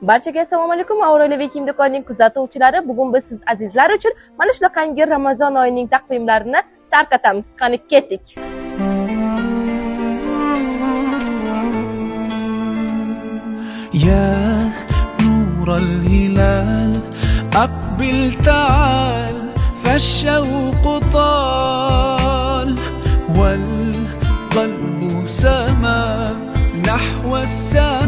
Barchaga assalomu alaykum. Avroliya Kiyim do'konining kuzatuvchilari, bugun biz siz azizlar uchun mana shunaqangi Ramazon oyining taqvimlarini tarqatamiz. Qani ketdik. يا نور الهلال أقبل تعال فالشوق طال والقلب سما نحو السماء